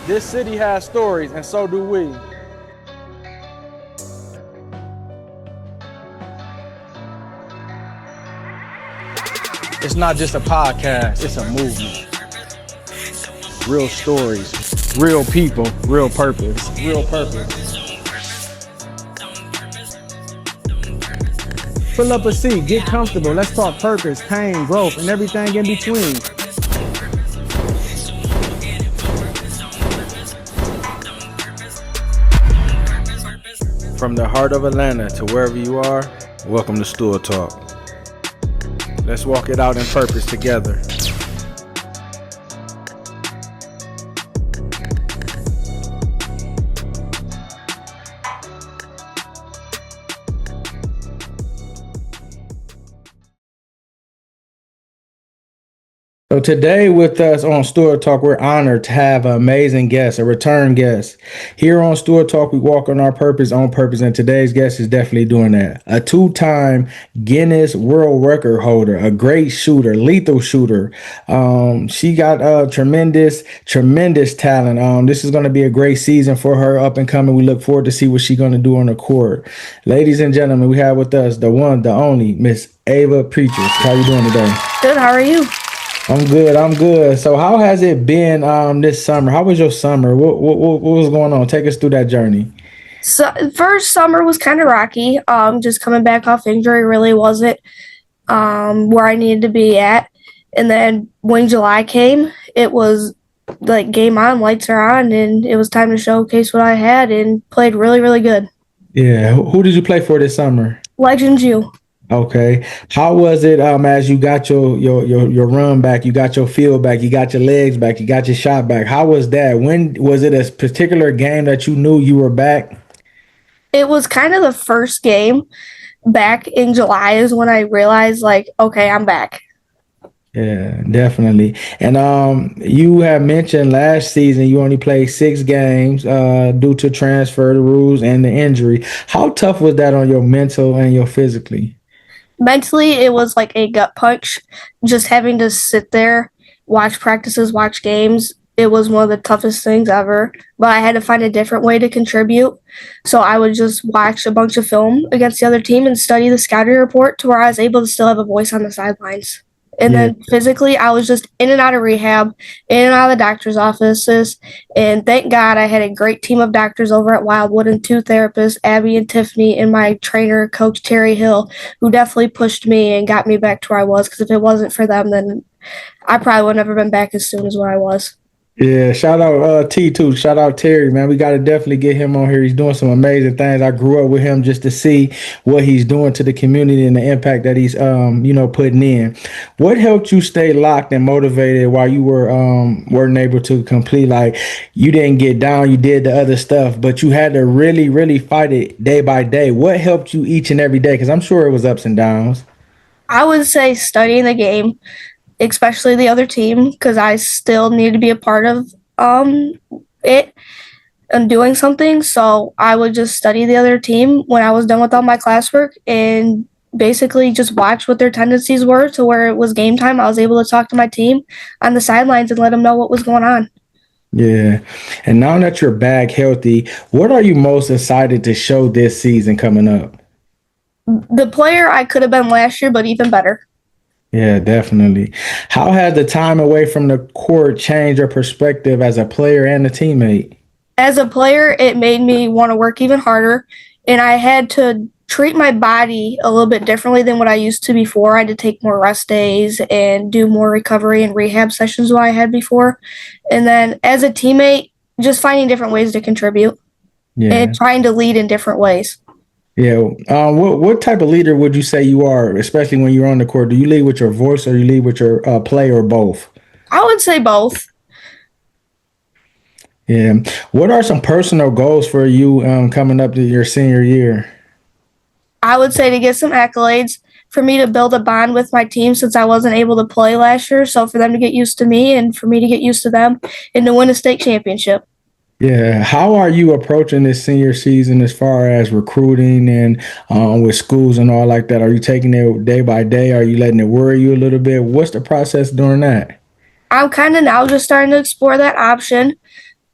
This city has stories, and so do we. It's not just a podcast, it's a movement. Real stories, real people, real purpose, real purpose. Pull up a seat, get comfortable. Let's talk purpose, pain, growth, and everything in between. From the heart of Atlanta to wherever you are, welcome to Stool Talk. Let's walk it out in purpose together. So today with us on Stewart Talk, we're honored to have an amazing guest, a return guest. Here on Stewart Talk, we walk on our purpose, on purpose, and today's guest is definitely doing that. A two-time Guinness World Record holder, a great shooter, lethal shooter. She got tremendous talent. This is going to be a great season for her, up and coming. We look forward to see what she's going to do on the court. Ladies and gentlemen, we have with us the one, the only, Miss Ava Pietras. How you doing today? Good. How are you? I'm good. So how has it been this summer? How was your summer? What was going on? Take us through that journey. So first summer was kind of rocky. Just coming back off injury, really wasn't where I needed to be at. And then when July came, it was like game on, lights are on, and it was time to showcase what I had and played really, really good. Yeah. Who did you play for this summer? Legends U. Okay. How was it as you got your run back, you got your field back, you got your legs back, you got your shot back? How was that? When was it a particular game that you knew you were back? It was kind of the first game back in July is when I realized, like, okay, I'm back. Yeah, definitely. And you have mentioned last season you only played 6 games due to transfer rules and the injury. How tough was that on your mental and your physically? Mentally, it was like a gut punch. Just having to sit there, watch practices, watch games. It was one of the toughest things ever. But I had to find a different way to contribute. So I would just watch a bunch of film against the other team and study the scouting report to where I was able to still have a voice on the sidelines. And Yeah. then physically, I was just in and out of rehab, in and out of the doctor's offices. And thank God I had a great team of doctors over at Wildwood and 2 therapists, Abby and Tiffany, and my trainer, Coach Terry Hill, who definitely pushed me and got me back to where I was. Because if it wasn't for them, then I probably would have never been back as soon as where I was. Yeah, shout out T too. Shout out Terry, man. We got to definitely get him on here. He's doing some amazing things. I grew up with him just to see what he's doing to the community and the impact that he's putting in. What helped you stay locked and motivated while you weren't able to complete, like, you didn't get down, you did the other stuff, but you had to really fight it day by day. What helped you each and every day? Because I'm sure it was ups and downs. I would say studying the game, especially the other team, because I still need to be a part of it and doing something. So I would just study the other team when I was done with all my classwork and basically just watch what their tendencies were to where it was game time. I was able to talk to my team on the sidelines and let them know what was going on. Yeah. And now that you're back healthy, what are you most excited to show this season coming up? The player I could have been last year, but even better. Yeah, definitely. How has the time away from the court changed your perspective as a player and a teammate? As a player, it made me want to work even harder, and I had to treat my body a little bit differently than what I used to before. I had to take more rest days and do more recovery and rehab sessions than I had before. And then as a teammate, just finding different ways to contribute and Yeah. trying to lead in different ways. Yeah. What type of leader would you say you are, especially when you're on the court? Do you lead with your voice or you lead with your play or both? I would say both. Yeah. What are some personal goals for you coming up to your senior year? I would say to get some accolades, for me to build a bond with my team since I wasn't able to play last year. So for them to get used to me and for me to get used to them and to win a state championship. Yeah. How are you approaching this senior season as far as recruiting and with schools and all like that? Are you taking it day by day? Are you letting it worry you a little bit? What's the process during that? I'm kind of now just starting to explore that option.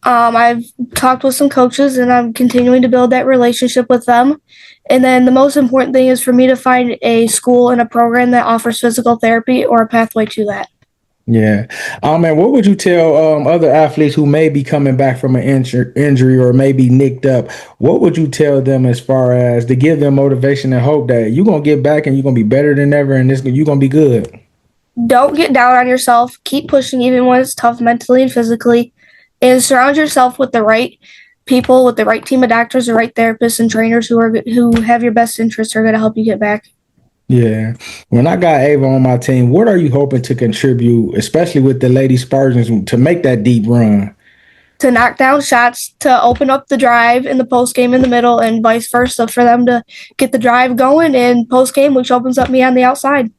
I've talked with some coaches and I'm continuing to build that relationship with them. And then the most important thing is for me to find a school and a program that offers physical therapy or a pathway to that. Yeah. And what would you tell other athletes who may be coming back from an injury or maybe nicked up? What would you tell them as far as to give them motivation and hope that you're gonna get back and you're gonna be better than ever and you're gonna be good? Don't get down on yourself. Keep pushing even when it's tough mentally and physically. And surround yourself with the right people, with the right team of doctors, the right therapists and trainers who have your best interests are going to help you get back. Yeah. When I got Ava on my team, what are you hoping to contribute, especially with the Lady Spartans, to make that deep run? To knock down shots, to open up the drive in the post game in the middle, and vice versa for them to get the drive going in post game, which opens up me on the outside.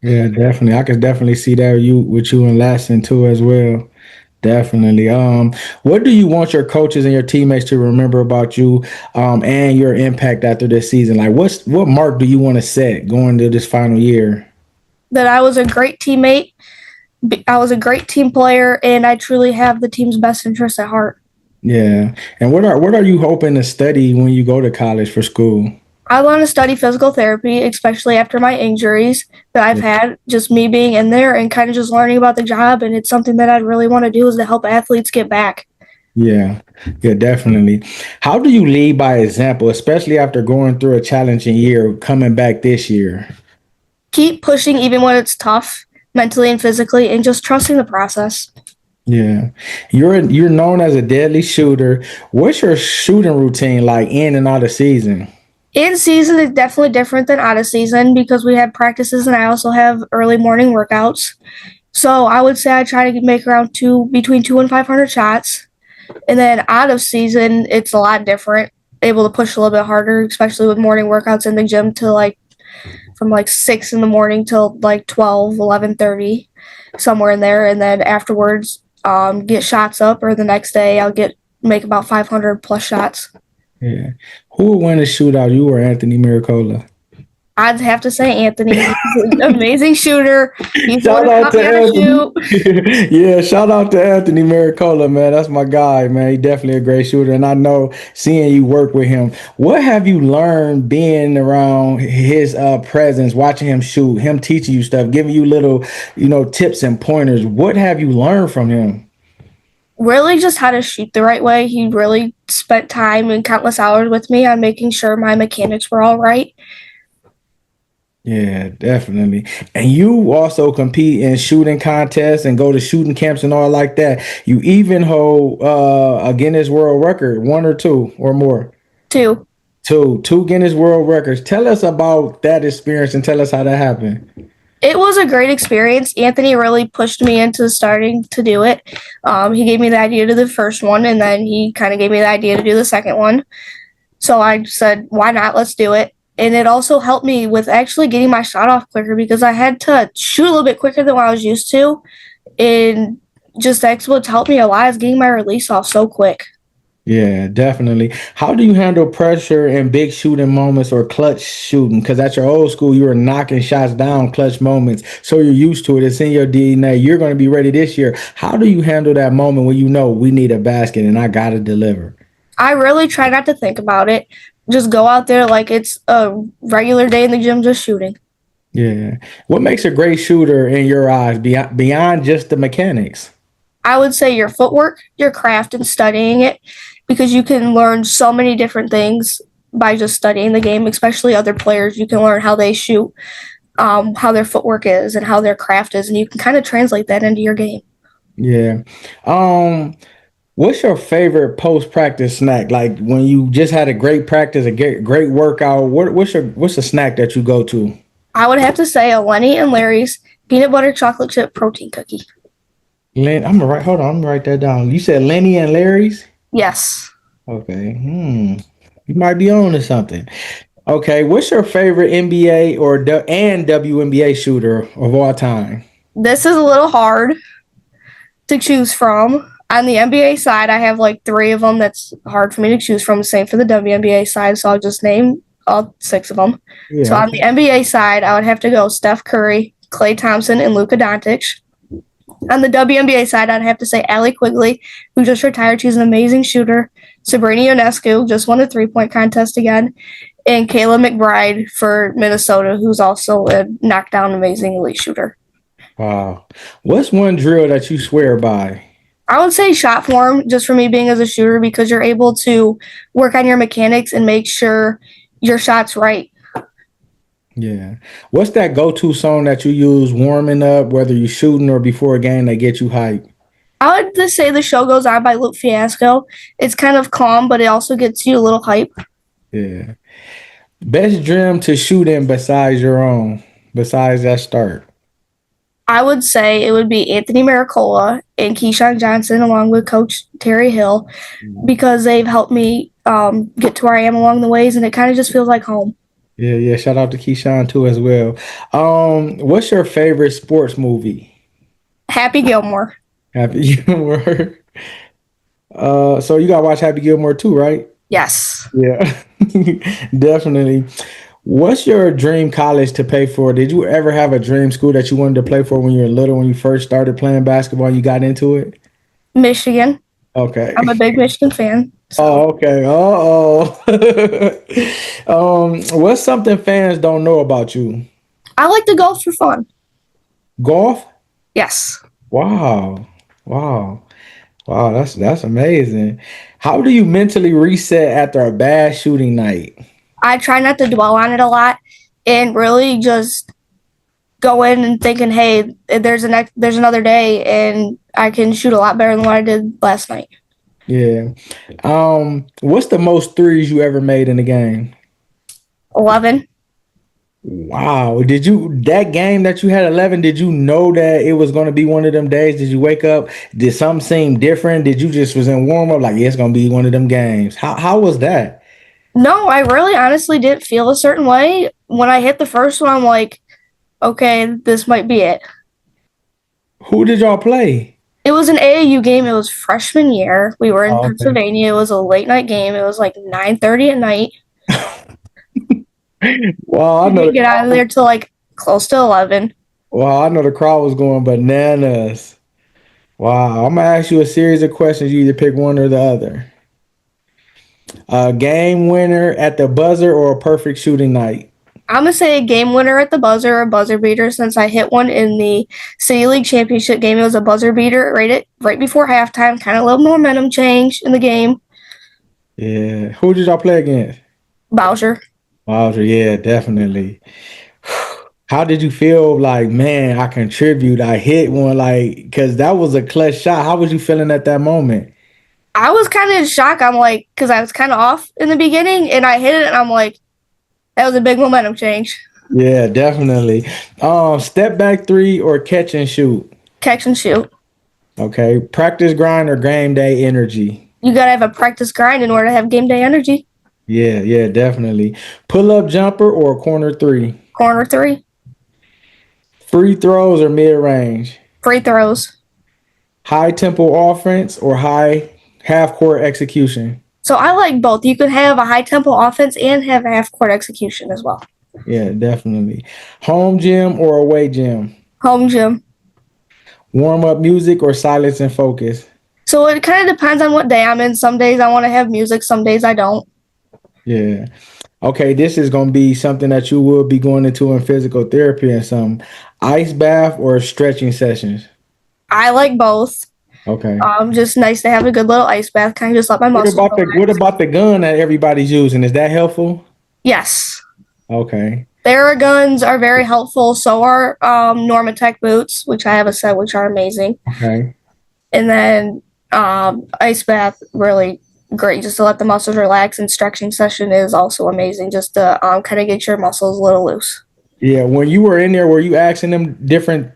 Yeah, definitely. I could definitely see that with you and Laston too as well. Definitely. What do you want your coaches and your teammates to remember about you, and your impact after this season? Like, what mark do you want to set going to this final year? That I was a great teammate, I was a great team player, and I truly have the team's best interests at heart. Yeah. And what are you hoping to study when you go to college for school? I want to study physical therapy, especially after my injuries that I've had. Just me being in there and kind of just learning about the job, and it's something that I'd really want to do is to help athletes get back. Yeah, yeah, definitely. How do you lead by example, especially after going through a challenging year, coming back this year? Keep pushing even when it's tough, mentally and physically, and just trusting the process. Yeah, you're known as a deadly shooter. What's your shooting routine like in and out of season? In season is definitely different than out of season because we have practices and I also have early morning workouts. So I would say I try to make around between 2 and 500 shots. And then out of season, it's a lot different. Able to push a little bit harder, especially with morning workouts in the gym to like from like 6 in the morning till like 12, 11:30, somewhere in there. And then afterwards, get shots up, or the next day I'll make about 500 plus shots. Yeah, who would win a shootout, you or Anthony Miracola? I'd have to say Anthony. He's an amazing shooter. He's the one Shout who out taught to me how to Anthony. shoot. Yeah, shout out to Anthony Miracola, man. That's my guy, man. He definitely a great shooter. And I know seeing you work with him, what have you learned being around his presence, watching him shoot, him teaching you stuff, giving you little, tips and pointers? What have you learned from him? Really, just how to shoot the right way. He really spent time and countless hours with me on making sure my mechanics were all right. Yeah, definitely. And you also compete in shooting contests and go to shooting camps and all like that. You even hold a Guinness World Record, one or two or more. Too. Two Guinness World Records. Tell us about that experience and tell us how that happened. It was a great experience. Anthony really pushed me into starting to do it. He gave me the idea to the first one, and then he kind of gave me the idea to do the second one. So I said, why not? Let's do it. And it also helped me with actually getting my shot off quicker because I had to shoot a little bit quicker than what I was used to. And just that's what's helped me a lot is getting my release off so quick. Yeah, definitely. How do you handle pressure in big shooting moments or clutch shooting? Because at your old school, you were knocking shots down, clutch moments. So you're used to it. It's in your DNA. You're going to be ready this year. How do you handle that moment when you know we need a basket and I got to deliver? I really try not to think about it. Just go out there like it's a regular day in the gym, just shooting. Yeah. What makes a great shooter in your eyes beyond just the mechanics? I would say your footwork, your craft, and studying it because you can learn so many different things by just studying the game, especially other players. You can learn how they shoot, how their footwork is, and how their craft is, and you can kind of translate that into your game. Yeah. Um, what's your favorite post practice snack? Like when you just had a great practice, a great workout. What's the snack that you go to? I would have to say a Lenny and Larry's peanut butter chocolate chip protein cookie. Hold on, I'm gonna write that down. You said Lenny and Larry's? Yes. Okay. You might be on to something. Okay, what's your favorite NBA and WNBA shooter of all time? This is a little hard to choose from. On the NBA side, I have like three of them that's hard for me to choose from. Same for the WNBA side, so I'll just name all six of them. So Yeah. on the NBA side, I would have to go Steph Curry, Klay Thompson, and Luka Doncic. On the WNBA side, I'd have to say Allie Quigley, who just retired. She's an amazing shooter. Sabrina Ionescu just won a 3-point contest again. And Kayla McBride for Minnesota, who's also a knockdown amazing elite shooter. Wow. What's one drill that you swear by? I would say shot form, just for me being as a shooter, because you're able to work on your mechanics and make sure your shot's right. Yeah. What's that go-to song that you use warming up, whether you're shooting or before a game that get you hyped? I would just say The Show Goes On by Luke Fiasco. It's kind of calm, but it also gets you a little hype. Yeah. Best gym to shoot in besides your own, besides that start. I would say it would be Anthony Maricola and Keyshawn Johnson, along with Coach Terry Hill, because they've helped me get to where I am along the ways, and it kind of just feels like home. Yeah, yeah. Shout out to Keyshawn too as well. What's your favorite sports movie? Happy Gilmore. Happy Gilmore. So you gotta watch Happy Gilmore too, right? Yes. Yeah, definitely. What's your dream college to pay for? Did you ever have a dream school that you wanted to play for when you were little, when you first started playing basketball and you got into it? Michigan. Okay. I'm a big Michigan fan. Oh, okay. What's something fans don't know about you? I like to golf for fun. Golf? Yes. Wow. Wow. Wow, that's amazing. How do you mentally reset after a bad shooting night? I try not to dwell on it a lot and really just go in and thinking, hey, there's another day and I can shoot a lot better than what I did last night. Yeah. What's the most threes you ever made in a game? 11. Wow. That game that you had 11, did you know that it was going to be one of them days? Did you wake up? Did something seem different? Did you just was in warm up like, yeah, it's going to be one of them games? How was that? No, I really honestly didn't feel a certain way. When I hit the first one, I'm like, okay, this might be it. Who did y'all play? It was an AAU game. It was freshman year. We were in Oh, okay. Pennsylvania. It was a late night game. It was like 9:30 at night. Well, I We know didn't get out of there till like close to 11. I know the crowd was going bananas. Wow. I'm gonna ask you a series of questions. You either pick one or the other. A game winner at the buzzer or a perfect shooting night? I'm gonna say a game winner at the buzzer, a buzzer beater, since I hit one in the City League Championship game. It was a buzzer beater right before halftime, kind of a little momentum change in the game. Yeah. Who did y'all play against? Bowser. Wowzer, yeah, definitely. How did you feel like, man, I contribute, I hit one, like, because that was a clutch shot. How was you feeling at that moment? I was kind of in shock. I'm like, because I was kind of off in the beginning, and I hit it, and I'm like, that was a big momentum change. Yeah, definitely. Step back three or catch and shoot. Catch and shoot. Okay. Practice grind or game day energy. You gotta have a practice grind in order to have game day energy. Yeah, yeah, definitely. Pull up jumper or corner three. Corner three. Free throws or mid range. Free throws. High tempo offense or high half court execution. So I like both. You can have a high tempo offense and have a half court execution as well. Yeah, definitely. Home gym or away gym. Home gym. Warm up music or silence and focus. So it kind of depends on what day I'm in. Some days I want to have music, some days I don't. Yeah. Okay, this is gonna be something that you will be going into in physical therapy and some ice bath or stretching sessions. I like both. Okay. Just nice to have a good little ice bath, kind of just let my muscles What relax. about the gun that everybody's using? Is that helpful? Yes. Okay. Theraguns are very helpful. So are Normatec boots, which I have a set, which are amazing. Okay. And then ice bath, really great, just to let the muscles relax. And stretching session is also amazing, just to kind of get your muscles a little loose. Yeah. When you were in there, were you asking them different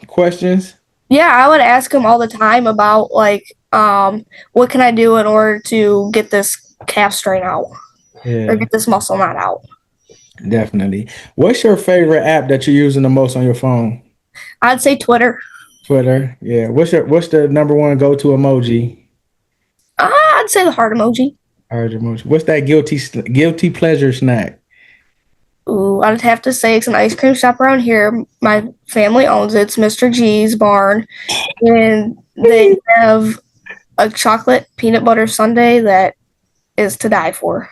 questions? Yeah, I would ask them all the time about like what can I do in order to get this calf strain out or Yeah, get this muscle knot out. definitely. What's your favorite app that you're using the most on your phone? I'd say Twitter. Twitter. Yeah. What's the number one go-to emoji? I'd say the heart emoji. Or emoji. What's that guilty pleasure snack? Ooh, I'd have to say it's an ice cream shop around here. My family owns it. It's Mr. G's barn, and they have a chocolate peanut butter sundae that is to die for.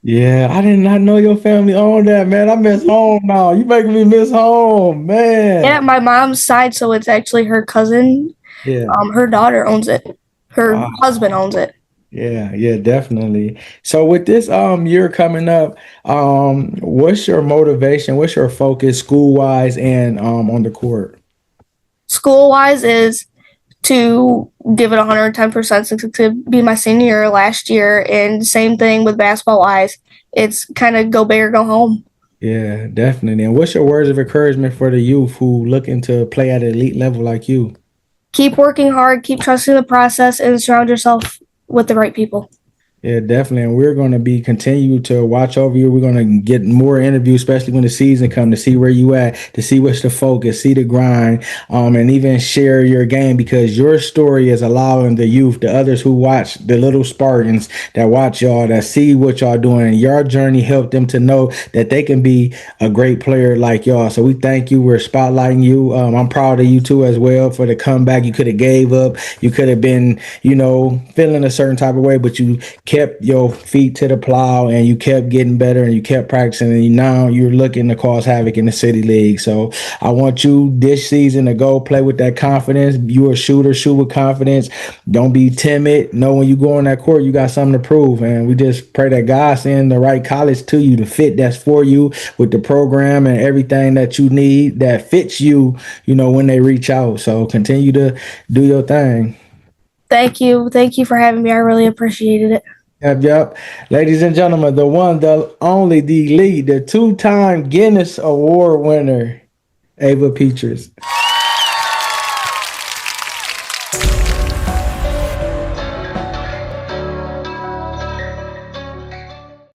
Yeah, I did not know your family owned that, man. I miss home now. You making me miss home, Yeah, man. my mom's side, so it's actually her cousin. Yeah. Her daughter owns it. Her Wow. husband owns it. Yeah, yeah, definitely. So with this year coming up, what's your motivation? What's your focus school wise and on the court? School wise is to give it 110% since to be my senior year last year, and same thing with basketball wise. It's kind of go big or go home. Yeah, definitely. And what's your words of encouragement for the youth who looking to play at an elite level like you? Keep working hard, keep trusting the process, and surround yourself with the right people. Yeah, definitely. And we're going to be continue to watch over you. We're going to get more interviews, especially when the season comes, to see where you at, to see what's the focus, see the grind, and even share your game because your story is allowing the youth, the others who watch, the little Spartans that watch y'all, that see what y'all doing, and your journey helped them to know that they can be a great player like y'all. So we thank you. We're spotlighting you. I'm proud of you too as well for the comeback. You could have gave up. You could have been, feeling a certain type of way, but you kept your feet to the plow and you kept getting better and you kept practicing and now you're looking to cause havoc in the city league. So I want you this season to go play with that confidence. You're a shooter, shoot with confidence. Don't be timid. Know when you go on that court, you got something to prove. And we just pray that God send the right college to you, to fit that's for you with the program and everything that you need that fits you, when they reach out. So continue to do your thing. Thank you. Thank you for having me. I really appreciated it. Yep, yep. Ladies and gentlemen, the one, the only, the lead, the two-time Guinness Award winner, Ava Pietras.